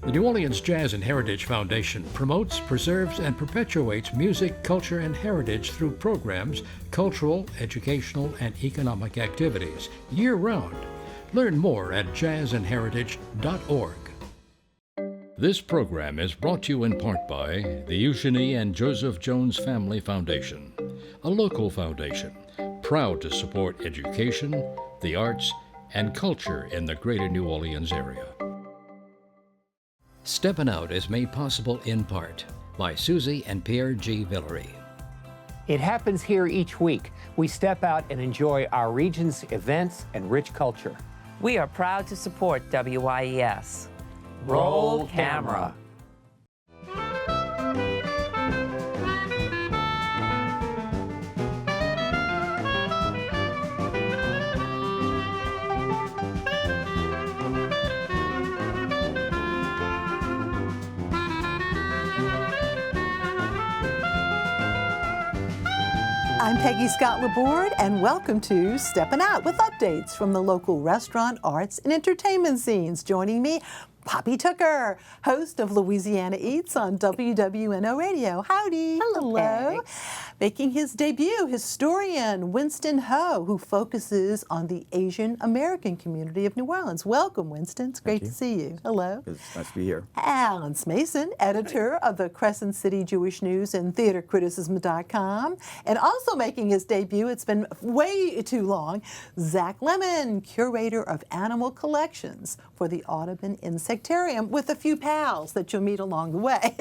The New Orleans Jazz and Heritage Foundation promotes, preserves, and perpetuates music, culture, and heritage through programs, cultural, educational, and economic activities year-round. Learn more at jazzandheritage.org. This program is brought to you in part by the Eugenie and Joseph Jones Family Foundation, a local foundation proud to support education, the arts, and culture in the greater New Orleans area. Steppin Out is made possible in part by Susie and Pierre G. Villery. It happens here each week. We step out and enjoy our region's events and rich culture. We are proud to support WYES. Roll camera. I'm Peggy Scott Laborde, and welcome to Steppin Out with updates from the local restaurant, arts, and entertainment scenes. Joining me, Poppy Tucker, host of Louisiana Eats on WWNO Radio. Howdy. Hello. Making his debut, historian Winston Ho, who focuses on the Asian American community of New Orleans. Welcome, Winston. It's great to see you. Hello. It's nice to be here. Alan Smason, editor of the Crescent City Jewish News and TheaterCriticism.com. And also making his debut, it's been way too long, Zack Lemann, Curator of Animal Collections for the Audubon Insectarium, with a few pals that you'll meet along the way.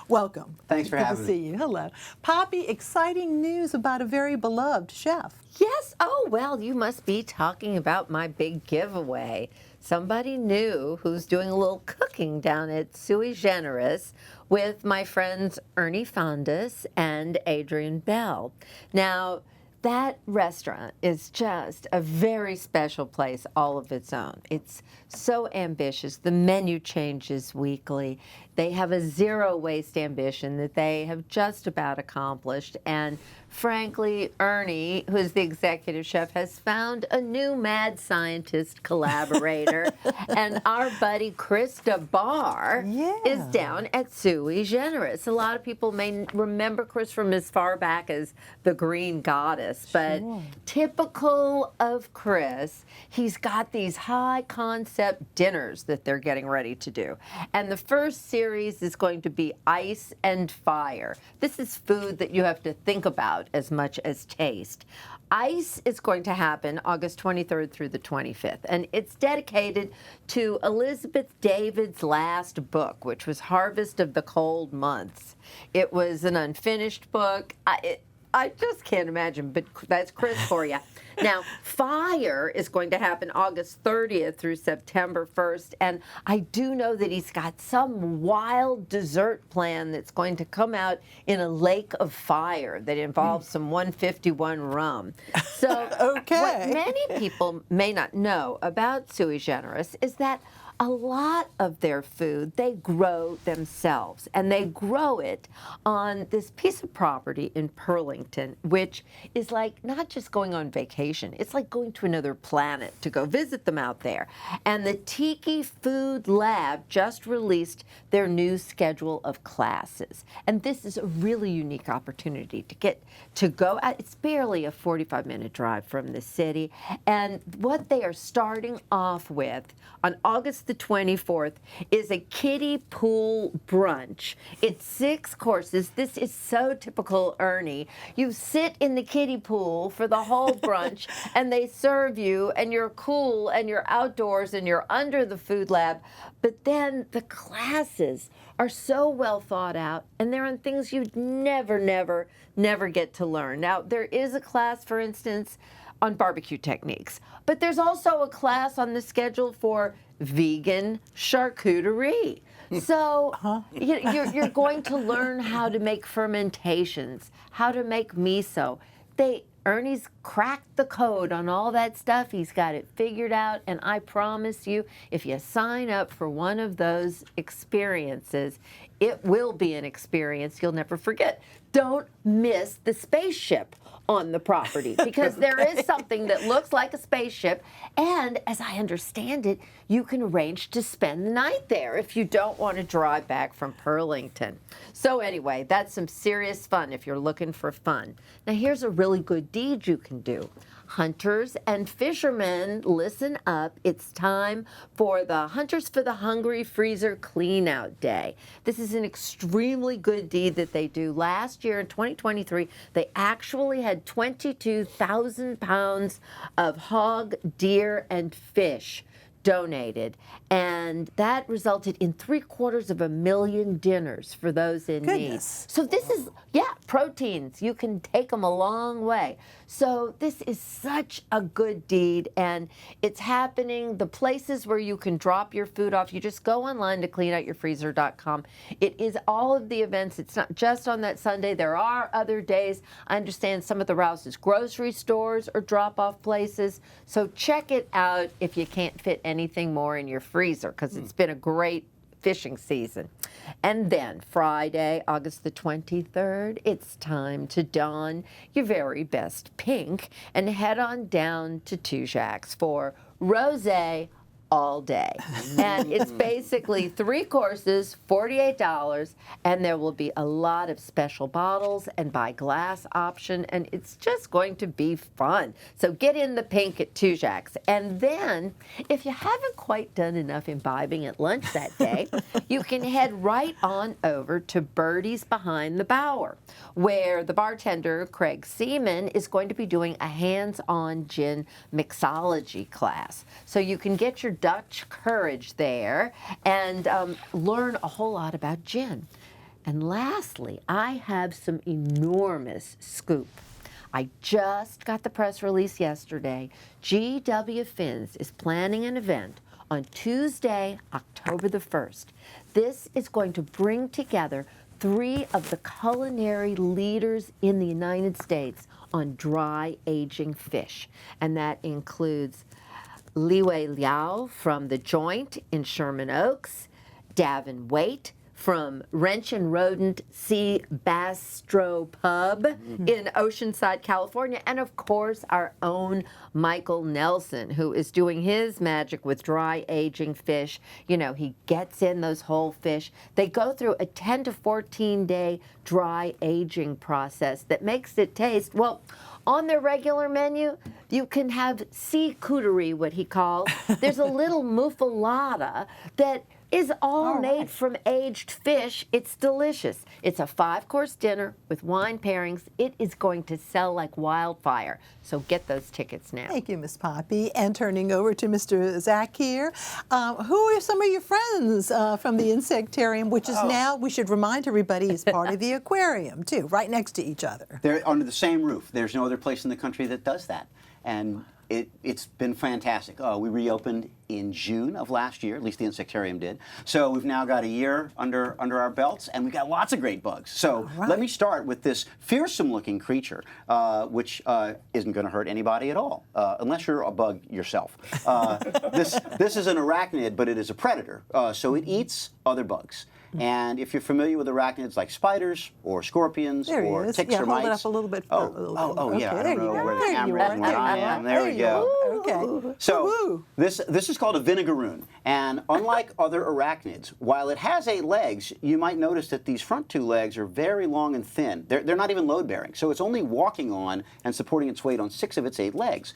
Welcome. Thanks for having me. Good to see you. Hello. Poppy, exciting news about a very beloved chef. Yes. Oh, well, you must be talking about my big giveaway. Somebody new who's doing a little cooking down at Sui Generis with my friends Ernie Fondas and Adrian Bell. Now, that restaurant is just a very special place all of its own. It's so ambitious. The menu changes weekly. They have a zero waste ambition that they have just about accomplished. And frankly, Ernie, who's the executive chef, has found a new mad scientist collaborator. And our buddy Chris DeBar is down at Sui Generis. A lot of people may remember Chris from as far back as The Green Goddess, but typical of Chris, he's got these high concept dinners that they're getting ready to do. And the first series is going to be Ice and Fire. This is food that you have to think about as much as taste. Ice is going to happen August 23rd through the 25th, and it's dedicated to Elizabeth David's last book, which was Harvest of the Cold Months. It was an unfinished book. I just can't imagine, but that's Chris for you. Now, Fire is going to happen August 30th through September 1st, and I do know that he's got some wild dessert plan that's going to come out in a lake of fire that involves some 151 rum. So what many people may not know about Sui Generis is that a lot of their food they grow themselves, and they grow it on this piece of property in Pearlington, which is like not just going on vacation, it's like going to another planet to go visit them out there. And the Tiki Food Lab just released their new schedule of classes, and this is a really unique opportunity to get to go out. It's barely a 45-minute drive from the city, and what they are starting off with on August the 24th is a kiddie pool brunch. It's 6 courses. This is so typical Ernie. You sit in the kiddie pool for the whole brunch and they serve you, and you're cool and you're outdoors and you're under the food lab. But then the classes are so well thought out, and they're on things you'd never get to learn. Now, there is a class, for instance, on barbecue techniques, but there's also a class on the schedule for vegan charcuterie. So you're going to learn how to make fermentations, how to make miso. Ernie's cracked the code on all that stuff. He's got it figured out, and I promise you, if you sign up for one of those experiences, it will be an experience you'll never forget. Don't miss the spaceship on the property because there is something that looks like a spaceship, and as I understand it, you can arrange to spend the night there if you don't want to drive back from Burlington. So anyway, that's some serious fun if you're looking for fun. Now here's a really good deed you can do. Hunters and fishermen, listen up. It's time for the Hunters for the Hungry Freezer Clean Out Day. This is an extremely good deed that they do. Last year in 2023, they actually had 22,000 pounds of hog, deer, and fish donated, and that resulted in 750,000 dinners for those in need. So this is, proteins. You can take them a long way. So this is such a good deed, and it's happening. The places where you can drop your food off, you just go online to cleanoutyourfreezer.com. It is all of the events. It's not just on that Sunday. There are other days. I understand some of the routes is grocery stores or drop-off places. So check it out if you can't fit anything more in your freezer, because it's been a great fishing season. And then Friday, August the 23rd, it's time to don your very best pink and head on down to Tujague's for rosé all day. And it's basically 3 courses, $48, and there will be a lot of special bottles and buy glass option, and it's just going to be fun. So get in the pink at Tujague's. And then, if you haven't quite done enough imbibing at lunch that day, you can head right on over to Birdie's Behind the Bower, where the bartender, Craig Seaman, is going to be doing a hands-on gin mixology class. So you can get your Dutch courage there and learn a whole lot about gin. And lastly, I have some enormous scoop. I just got the press release yesterday. G.W. Finn's is planning an event on Tuesday, October the 1st. This is going to bring together 3 of the culinary leaders in the United States on dry aging fish. And that includes Liwei Liao from The Joint in Sherman Oaks, Davin Waite from Wrench and Rodent Sea Bastro Pub in Oceanside, California, and of course our own Michael Nelson, who is doing his magic with dry aging fish. You know, he gets in those whole fish. They go through a 10 to 14 day dry aging process that makes it taste, well, on their regular menu, you can have sea cootery, what he calls. There's a little muffalata that is all made from aged fish. It's delicious. It's a 5-course dinner with wine pairings. It is going to sell like wildfire. So get those tickets now. Thank you, Miss Poppy. And turning over to Mr. Zack here, who are some of your friends from the Insectarium, which is now, we should remind everybody, is part of the aquarium, too, right next to each other. They're under the same roof. There's no other place in the country that does that. And it's been fantastic. We reopened in June of last year, at least the Insectarium did. So we've now got a year under our belts, and we've got lots of great bugs. So let me start with this fearsome-looking creature, which isn't going to hurt anybody at all, unless you're a bug yourself. This is an arachnid, but it is a predator, so it eats other bugs. And if you're familiar with arachnids like spiders or scorpions or ticks or mites. Hold it up a little bit. Yeah, I don't know where the camera is and where I am. There we go. Okay. So this is called a vinegaroon. And unlike other arachnids, while it has 8 legs, you might notice that these front 2 legs are very long and thin. They're not even load-bearing. So it's only walking on and supporting its weight on 6 of its 8 legs.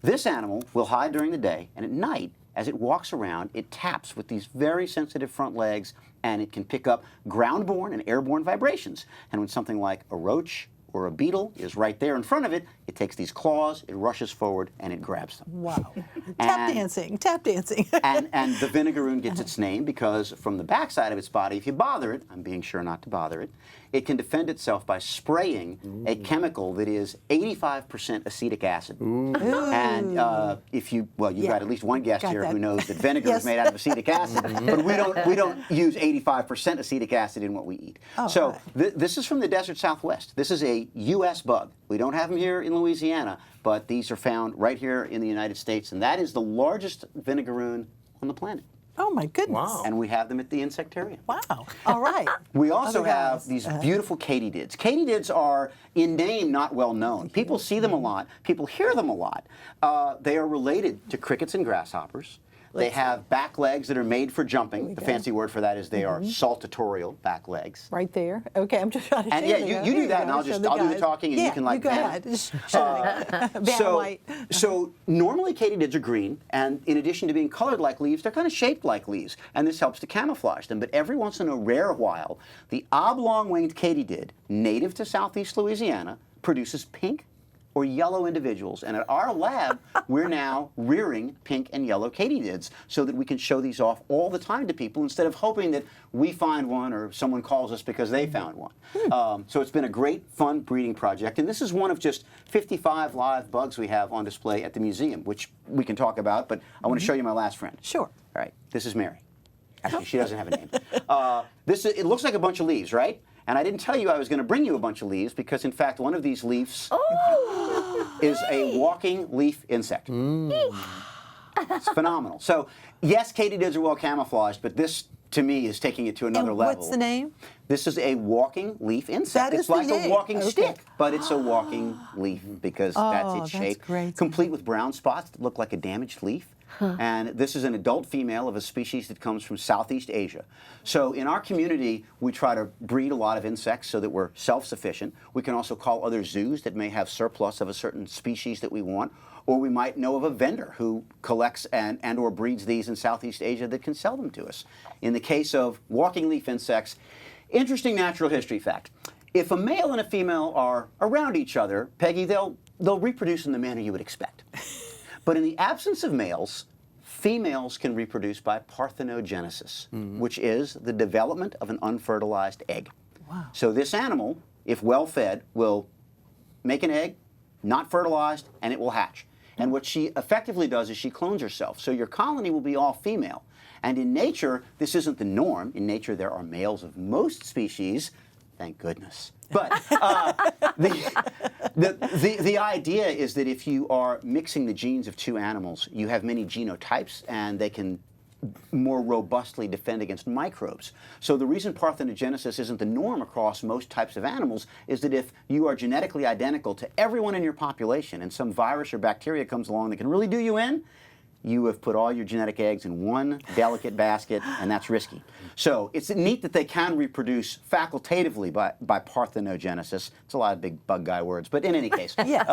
This animal will hide during the day, and at night, as it walks around, it taps with these very sensitive front legs, and it can pick up ground-borne and airborne vibrations. And when something like a roach or a beetle is right there in front of it, it takes these claws, it rushes forward, and it grabs them. Wow. Tap dancing, tap dancing. and the vinegaroon gets its name because from the backside of its body, if you bother it, I'm being sure not to bother it, it can defend itself by spraying a chemical that is 85% acetic acid. And if you've got at least one guest here who knows that vinegar is made out of acetic acid, but we don't use 85% acetic acid in what we eat. This is from the desert Southwest. This is a U.S. bug. We don't have them here in Louisiana, but these are found right here in the United States, and that is the largest vinegaroon on the planet. Oh my goodness. Wow. And we have them at the Insectarium. Wow. All right. We also Other have guys. these beautiful katydids. Katydids are, in name, not well known. People see them a lot. People hear them a lot. They are related to crickets and grasshoppers. They have back legs that are made for jumping. The fancy word for that is they are saltatorial back legs. Right there. Okay, I'm just trying to And show yeah, you. you Here do that, go. and I'll do guys. the talking, and yeah, you can like go ban ahead. Just show me. Ban white. So normally katydids are green, and in addition to being colored like leaves, they're kind of shaped like leaves, and this helps to camouflage them. But every once in a rare while, the oblong-winged katydid, native to southeast Louisiana, produces pink or yellow individuals. And at our lab, we're now rearing pink and yellow katydids so that we can show these off all the time to people instead of hoping that we find one or someone calls us because they found one. So it's been a great, fun breeding project. And this is one of just 55 live bugs we have on display at the museum, which we can talk about, but I want to show you my last friend. Sure. All right, this is Mary. Actually, she doesn't have a name. It looks like a bunch of leaves, right? And I didn't tell you I was going to bring you a bunch of leaves because, in fact, one of these leaves is a walking leaf insect. It's phenomenal. So, yes, katydids are well camouflaged, but this, to me, is taking it to another And level. what's the name? This is a walking leaf insect. That is It's the like name. a walking Okay. stick, but it's a walking leaf because that's its that's shape. great. Complete with brown spots that look like a damaged leaf. And this is an adult female of a species that comes from Southeast Asia. So in our community, we try to breed a lot of insects so that we're self-sufficient. We can also call other zoos that may have surplus of a certain species that we want, or we might know of a vendor who collects and or breeds these in Southeast Asia that can sell them to us. In the case of walking leaf insects, interesting natural history fact. If a male and a female are around each other, Peggy, they'll reproduce in the manner you would expect. But in the absence of males, females can reproduce by parthenogenesis, which is the development of an unfertilized egg. Wow. So this animal, if well fed, will make an egg, not fertilized, and it will hatch. And what she effectively does is she clones herself. So your colony will be all female. And in nature, this isn't the norm. In nature, there are males of most species. Thank goodness. But the idea is that if you are mixing the genes of two animals, you have many genotypes, and they can more robustly defend against microbes. So the reason parthenogenesis isn't the norm across most types of animals is that if you are genetically identical to everyone in your population and some virus or bacteria comes along that can really do you in, you have put all your genetic eggs in one delicate basket, and that's risky. So it's neat that they can reproduce facultatively by parthenogenesis. It's a lot of big bug guy words, but in any case, Yes.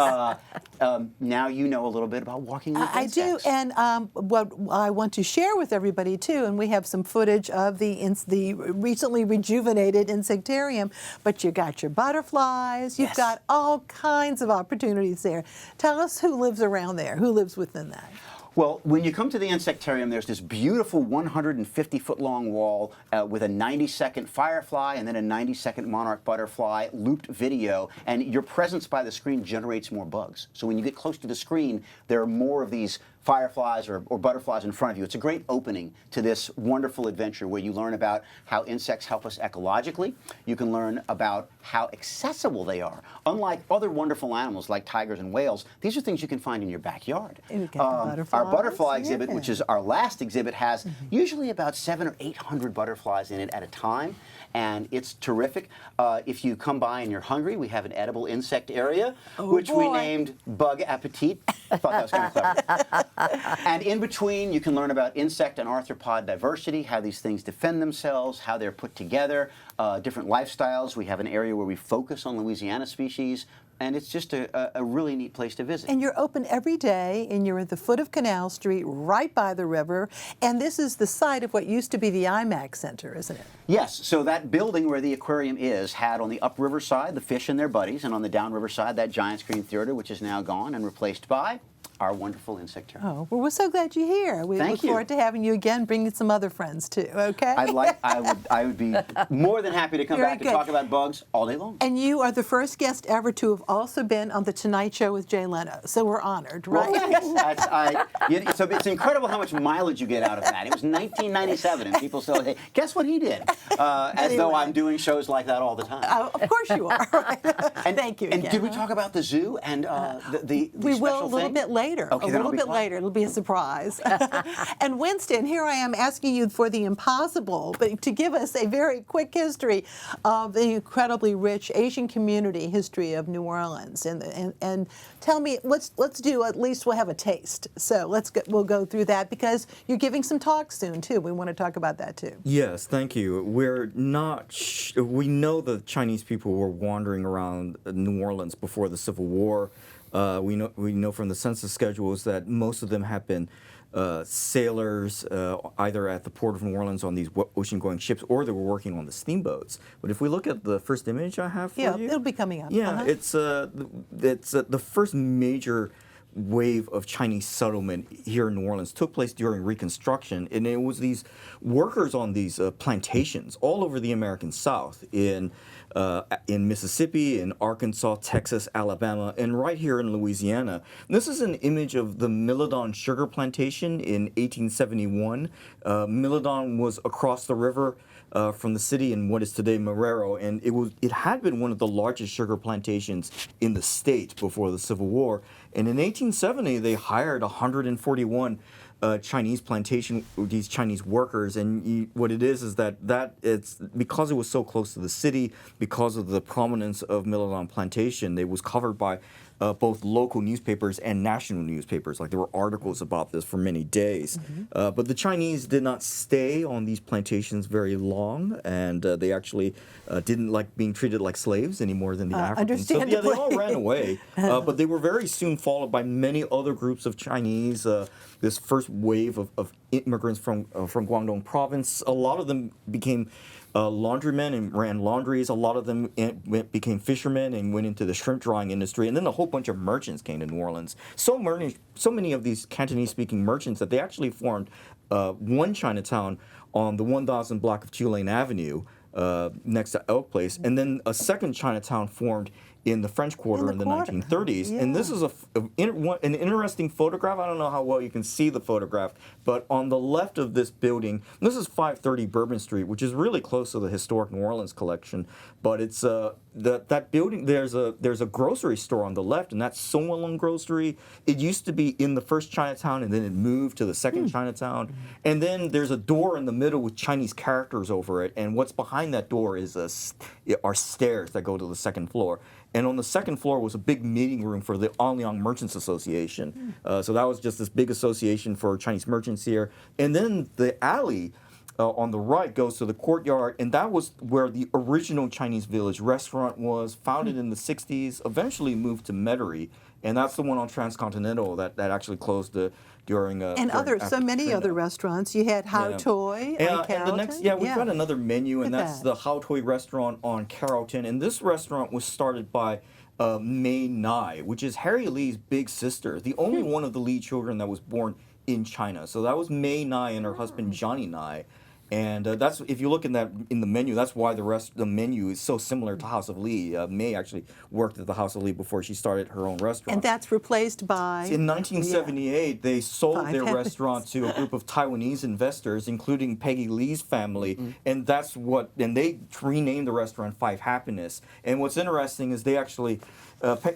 now you know a little bit about walking leaf I do, insects. and what I want to share with everybody too, and we have some footage of the recently rejuvenated insectarium, but you got your butterflies, you've Yes. got all kinds of opportunities there. Tell us who lives around there, who lives within that. Well, when you come to the Insectarium, there's this beautiful 150-foot-long wall with a 90-second firefly and then a 90-second monarch butterfly looped video, and your presence by the screen generates more bugs. So when you get close to the screen, there are more of these fireflies or butterflies in front of you. It's a great opening to this wonderful adventure where you learn about how insects help us ecologically. You can learn about how accessible they are. Unlike other wonderful animals like tigers and whales, these are things you can find in your backyard. And we got the butterflies, Our butterfly exhibit, yeah. which is our last exhibit, has usually about 700 or 800 butterflies in it at a time, and it's terrific. If you come by and you're hungry, we have an edible insect area, which we boy. named Bug Appetit. I thought that was kind of clever. And in between, you can learn about insect and arthropod diversity, how these things defend themselves, how they're put together, different lifestyles. We have an area where we focus on Louisiana species, and it's just a really neat place to visit. And you're open every day, and you're at the foot of Canal Street, right by the river, and this is the site of what used to be the IMAX Center, isn't it? Yes, so that building where the aquarium is had on the upriver side the fish and their buddies, and on the downriver side that giant screen theater, which is now gone and replaced by our wonderful Insectarium. Oh, well, we're so glad you're here. We Thank look you. forward to having you again, bringing some other friends too, okay? I would be more than happy to come Very back good. and talk about bugs all day long. And you are the first guest ever to have also been on The Tonight Show with Jay Leno, so we're honored, right? Well, so it's incredible how much mileage you get out of that. It was 1997, and people still say, "Guess what he did?" As though I'm doing shows like that all the time. Of course you are. Right? And Thank you And again. did we talk about the zoo and the We special will a little thing? bit later. later, Okay, a then I'll little be bit quiet. later. It'll be a surprise. And Winston, here I am asking you for the impossible, but to give us a very quick history of the incredibly rich Asian community history of New Orleans, and tell me, let's do, at least we'll have a taste. So we'll go through that, because you're giving some talks soon too. We want to talk about that too. Yes, thank you. We're not. We know the Chinese people were wandering around New Orleans before the Civil War. We know from the census schedules that most of them have been sailors, either at the port of New Orleans on these ocean-going ships, or they were working on the steamboats. But if we look at the first image I have for you, it'll be coming up. Yeah, it's the first major wave of Chinese settlement here in New Orleans took place during Reconstruction, and it was these workers on these plantations all over the American South, in Mississippi, in Arkansas, Texas, Alabama, and right here in Louisiana. This is an image of the Milledon sugar plantation in 1871. Milledon was across the river from the city in what is today Marrero, and it had been one of the largest sugar plantations in the state before the Civil War. And in 1870, they hired 141 Chinese these Chinese workers, and what it is that it's because it was so close to the city, because of the prominence of Milledon Plantation, it was covered by both local newspapers and national newspapers. Like, there were articles about this for many days. But the Chinese did not stay on these plantations very long, and they actually didn't like being treated like slaves any more than the Africans. So, yeah, they all ran away. But they were very soon followed by many other groups of Chinese. This first wave of immigrants from Guangdong province, a lot of them became laundrymen and ran laundries. A lot of them became fishermen and went into the shrimp drying industry. And then a whole bunch of merchants came to New Orleans. So many of these Cantonese-speaking merchants that they actually formed one Chinatown on the 1000 block of Tulane Avenue next to Elk Place. And then a second Chinatown formed in the French Quarter in the 1930s. Yeah. And this is an interesting photograph. I don't know how well you can see the photograph, but on the left of this building, this is 530 Bourbon Street, which is really close to the historic New Orleans collection. But it's that building. There's a grocery store on the left, and that's Song Grocery. It used to be in the first Chinatown, and then it moved to the second Chinatown. And then there's a door in the middle with Chinese characters over it, and what's behind that door are stairs that go to the second floor. And on the second floor was a big meeting room for the Alliang Merchants Association. So that was just this big association for Chinese merchants here. And then the alley on the right goes to the courtyard, and that was where the original Chinese Village restaurant was, founded in the 60s, eventually moved to Metairie. And that's the one on Transcontinental that actually closed during so many other restaurants. You had How Toy on Carrollton. We've got another menu, and that's the How Toy restaurant on Carrollton. And this restaurant was started by Mei Nai, which is Harry Lee's big sister, the only one of the Lee children that was born in China. So that was Mei Nai and her husband Johnny Nai. And that's, if you look in the menu, that's why the menu is so similar to House of Lee. May actually worked at the House of Lee before she started her own restaurant. And that's replaced by? In 1978, they sold their restaurant to a group of Taiwanese investors, including Peggy Lee's family, and they renamed the restaurant Five Happiness. And what's interesting is they actually,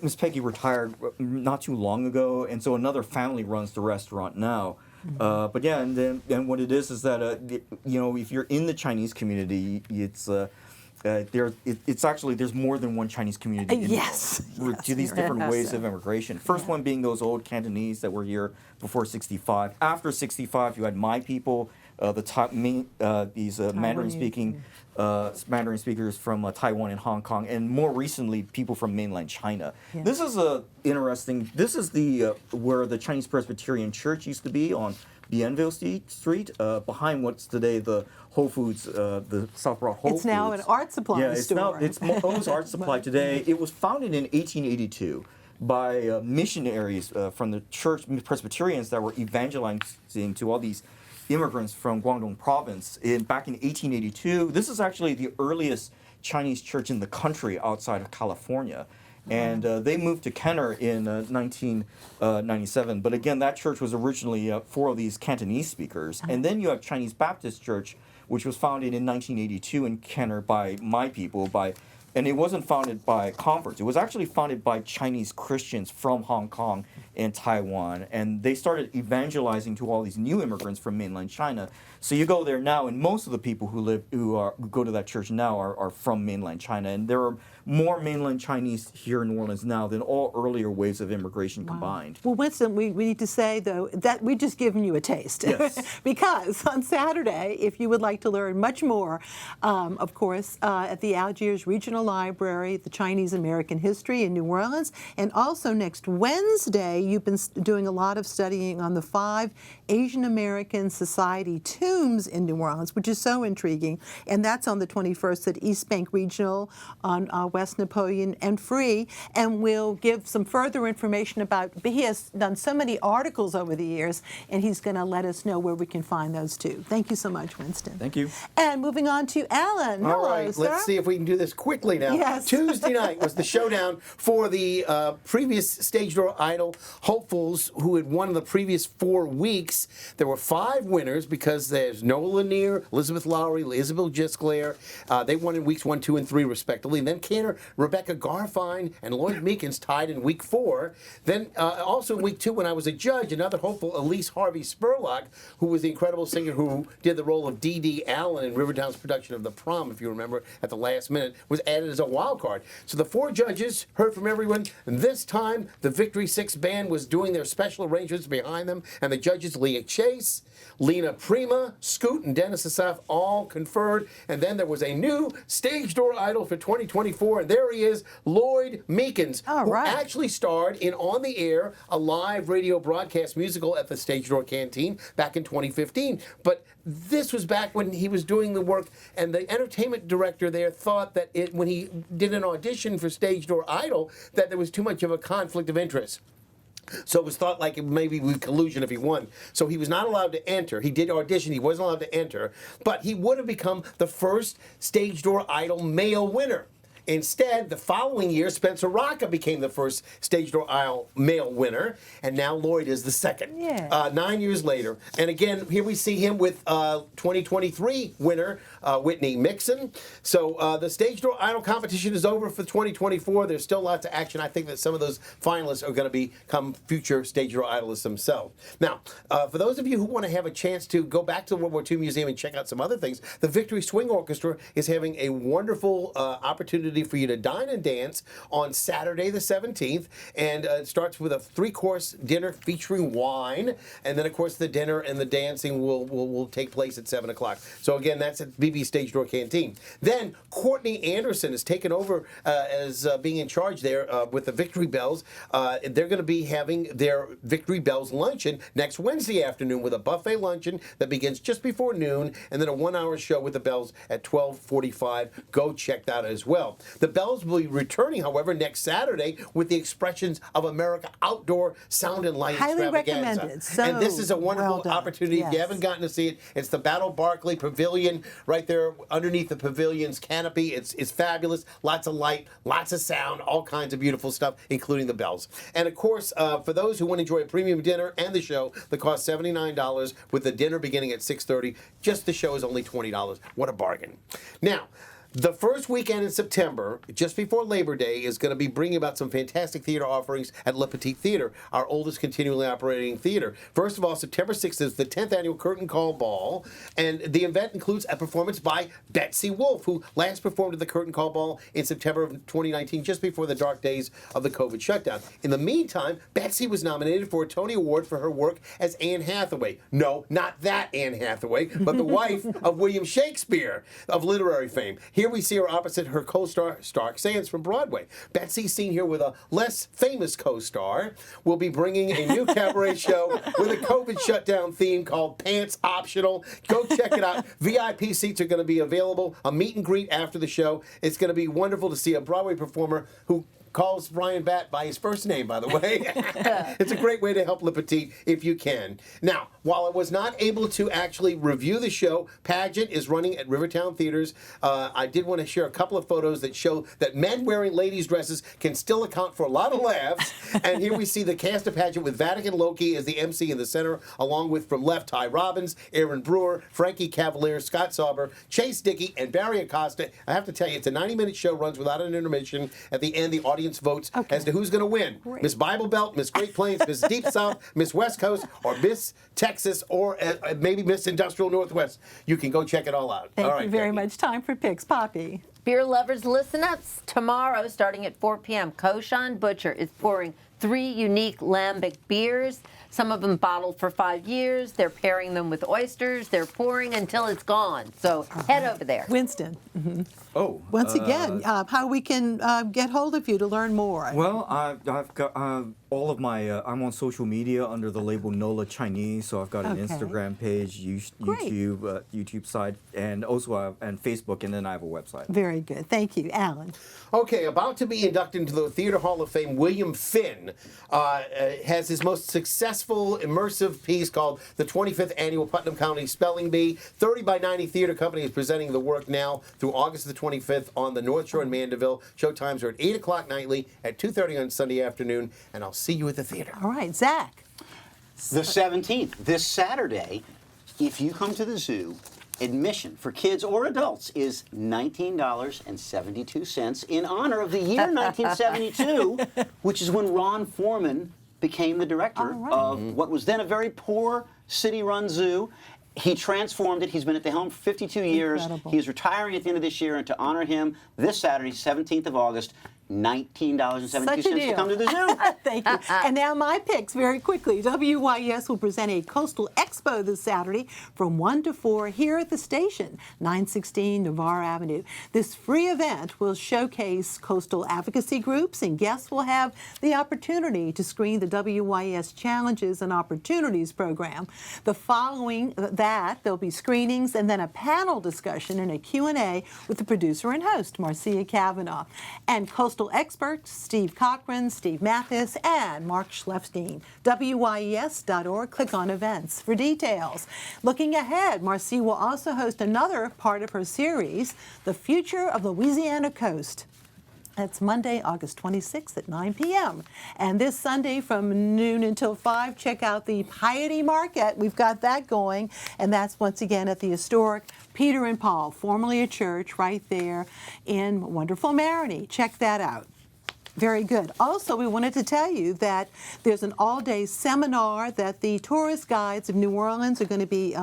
Miss Peggy retired not too long ago, and so another family runs the restaurant now. But yeah, and what it is that if you're in the Chinese community, it's actually there's more than one Chinese community. To these different waves of immigration. First one being those old Cantonese that were here before '65. After '65, you had my people, these Mandarin-speaking Mandarin speakers from Taiwan and Hong Kong, and more recently, people from mainland China. Yeah. This is interesting. This is where the Chinese Presbyterian Church used to be on Bienville Street, behind what's today the Whole Foods, the South Broad Whole Foods. It's now an art supply store. It's Mo's Art Supply today. It was founded in 1882 by missionaries from the church Presbyterians that were evangelizing to all these immigrants from Guangdong province back in 1882. This is actually the earliest Chinese church in the country outside of California. And they moved to Kenner in 1997. But again, that church was originally for these Cantonese speakers. And then you have Chinese Baptist Church, which was founded in 1982 in Kenner by my people, by And it wasn't founded by converts. It was actually founded by Chinese Christians from Hong Kong and Taiwan. And they started evangelizing to all these new immigrants from mainland China. So you go there now, and most of the people who go to that church now are from mainland China. And there are more mainland Chinese here in New Orleans now than all earlier waves of immigration combined. Well, Winston, we need to say, though, that we've just given you a taste. Yes. Because on Saturday, if you would like to learn much more, of course, at the Algiers Regional Library, the Chinese American History in New Orleans, and also next Wednesday, you've been doing a lot of studying on the 5 Asian American Society tombs in New Orleans, which is so intriguing. And that's on the 21st at East Bank Regional on West Napoleon and Free. And we'll give some further information about, he has done so many articles over the years, and he's going to let us know where we can find those too. Thank you so much, Winston. Thank you. And moving on to Alan. All Hello, right, sir. let's see if we can do this quickly now. Yes. Tuesday night was the showdown for the previous Stage Door Idol hopefuls who had won the previous 4 weeks. There were 5 winners because there's Noah Lanier, Elizabeth Lowry, Isabel Gisclair. They won in weeks 1, 2, and 3 respectively. And then Cantor, Rebecca Garfine, and Lloyd Meekins tied in week 4. Then also in week 2, when I was a judge, another hopeful, Elise Harvey Spurlock, who was the incredible singer who did the role of Dee Dee Allen in Riverdow's production of The Prom, if you remember, at the last minute, was added as a wild card. So the 4 judges heard from everyone. And this time, the Victory 6 band was doing their special arrangements behind them, and the judges, Leah Chase, Lena Prima, Scoot, and Dennis Asaf all conferred. And then there was a new Stage Door Idol for 2024, and there he is, Lloyd Meekins, who actually starred in On the Air, a live radio broadcast musical at the Stage Door Canteen back in 2015. But this was back when he was doing the work, and the entertainment director there thought that when he did an audition for Stage Door Idol, that there was too much of a conflict of interest. So it was thought like maybe with collusion if he won. So he was not allowed to enter. He did audition. He wasn't allowed to enter. But he would have become the first Stage Door Idol male winner. Instead, the following year, Spencer Rocca became the first Stage Door Idol male winner, and now Lloyd is the second. Yeah. 9 years later. And again, here we see him with 2023 winner, Whitney Mixon. So the Stage Door Idol competition is over for 2024. There's still lots of action. I think that some of those finalists are going to become future Stage Door Idolists themselves. Now, for those of you who want to have a chance to go back to the World War II Museum and check out some other things, the Victory Swing Orchestra is having a wonderful opportunity for you to dine and dance on Saturday the 17th, and it starts with a 3-course dinner featuring wine, and then of course the dinner and the dancing will take place at 7 o'clock. So again, that's at BB Stage Door Canteen. Then Courtney Anderson has taken over as being in charge there with the Victory Bells. They're going to be having their Victory Bells luncheon next Wednesday afternoon with a buffet luncheon that begins just before noon, and then a 1-hour show with the Bells at 12:45. Go check that out as well. The Bells will be returning, however, next Saturday with the Expressions of America Outdoor Sound and Light Highly Extravaganza. recommended. So and this is a wonderful well done. opportunity. Yes. If you haven't gotten to see it, it's the Battle Barclay Pavilion right there underneath the pavilion's canopy. It's fabulous. Lots of light, lots of sound, all kinds of beautiful stuff, including the Bells. And of course, for those who want to enjoy a premium dinner and the show, the cost $79 with the dinner beginning at 6:30. Just the show is only $20. What a bargain. Now, the first weekend in September, just before Labor Day, is going to be bringing about some fantastic theater offerings at Le Petit Theater, our oldest continually operating theater. First of all, September 6th is the 10th annual Curtain Call Ball, and the event includes a performance by Betsy Wolfe, who last performed at the Curtain Call Ball in September of 2019, just before the dark days of the COVID shutdown. In the meantime, Betsy was nominated for a Tony Award for her work as Anne Hathaway. No, not that Anne Hathaway, but the wife of William Shakespeare of literary fame. Here we see her opposite her co-star, Stark Sands from Broadway. Betsy's seen here with a less famous co-star. Will be bringing a new cabaret show with a COVID shutdown theme called Pants Optional. Go check it out. VIP seats are going to be available. A meet and greet after the show. It's going to be wonderful to see a Broadway performer who calls Brian Batt by his first name, by the way. It's a great way to help Le Petit if you can. Now, while I was not able to actually review the show, Pageant is running at Rivertown Theaters. I did want to share a couple of photos that show that men wearing ladies' dresses can still account for a lot of laughs. And here we see the cast of Pageant with Vatican Loki as the MC in the center, along with from left Ty Robbins, Aaron Brewer, Frankie Cavalier, Scott Sauber, Chase Dickey, and Barry Acosta. I have to tell you, it's a 90-minute show, runs without an intermission. At the end, the audience votes as to who's going to win. Great. Miss Bible Belt, Miss Great Plains, Miss Deep South, Miss West Coast, or Miss Texas, or maybe Miss Industrial Northwest. You can go check it all out. Thank all right, you very Peggy. much. Time for picks. Poppy. Beer lovers, listen up. Tomorrow, starting at 4 p.m., Koshan Butcher is pouring 3 unique lambic beers, some of them bottled for 5 years. They're pairing them with oysters. They're pouring until it's gone. So head over there. Winston. Oh. Once again, how we can get hold of you to learn more. Well, I've got all of my, I'm on social media under the label NOLA Chinese, so I've got an Okay. Instagram page, Great. YouTube site, and also and Facebook, and then I have a website. Very good. Thank you. Alan. Okay, about to be inducted into the Theater Hall of Fame, William Finn has his most successful immersive piece called the 25th Annual Putnam County Spelling Bee. 30 by 90 Theater Company is presenting the work now through August the 25th on the North Shore in Mandeville. Showtimes are at 8 o'clock nightly, at 2:30 on Sunday afternoon, and I'll see you at the theater. All right. Zach. The 17th, this Saturday, if you come to the zoo, admission for kids or adults is $19.72 in honor of the year 1972, which is when Ron Foreman became the director of what was then a very poor city-run zoo. He transformed it. He's been at the helm for 52 years. Incredible. He's retiring at the end of this year, and to honor him, this Saturday, 17th of August, $19.72 Such a to deal. come to the zoo. Thank you. And now my picks very quickly. WYES will present a coastal expo this Saturday from 1 to 4 here at the station, 916 Navarre Avenue. This free event will showcase coastal advocacy groups, and guests will have the opportunity to screen the WYES Challenges and Opportunities program. The following that, there'll be screenings and then a panel discussion and a Q&A with the producer and host, Marcia Kavanaugh, and coastal experts Steve Cochran, Steve Mathis, and Mark Schleifstein. WYES.org. Click on events for details. Looking ahead, Marcia will also host another part of her series, The Future of Louisiana Coast. That's Monday, August 26th at 9 p.m. And this Sunday from noon until 5, check out the Piety Market. We've got that going, and that's once again at the historic Peter and Paul, formerly a church right there in wonderful Marigny. Check that out. Very good. Also, we wanted to tell you that there's an all-day seminar that the tourist guides of New Orleans are going to be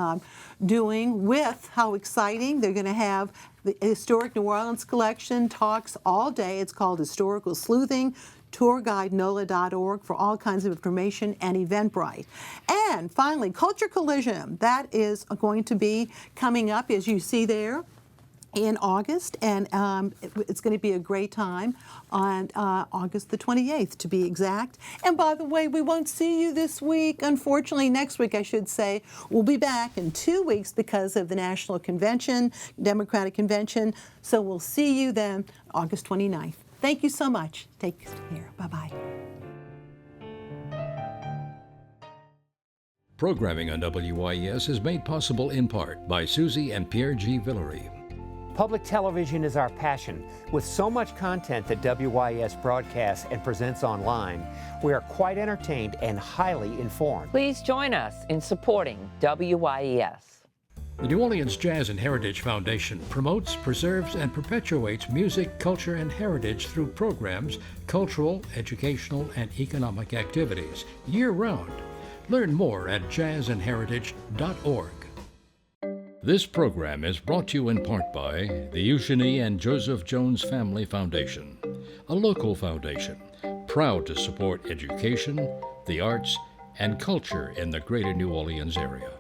doing with, how exciting, they're going to have the Historic New Orleans Collection talks all day. It's called Historical Sleuthing. TourGuideNola.org for all kinds of information, and Eventbrite. And finally, Culture Collision. That is going to be coming up, as you see there, in August, and it's going to be a great time on August the 28th, to be exact. And by the way, we won't see you this week. Unfortunately, next week, I should say. We'll be back in 2 weeks because of the National Convention, Democratic Convention. So we'll see you then, August 29th. Thank you so much. Take care. Bye-bye. Programming on WYES is made possible in part by Susie and Pierre G. Villery. Public television is our passion. With so much content that WYES broadcasts and presents online, we are quite entertained and highly informed. Please join us in supporting WYES. The New Orleans Jazz and Heritage Foundation promotes, preserves, and perpetuates music, culture, and heritage through programs, cultural, educational, and economic activities year-round. Learn more at jazzandheritage.org. This program is brought to you in part by the Eugenie and Joseph Jones Family Foundation, a local foundation proud to support education, the arts, and culture in the greater New Orleans area.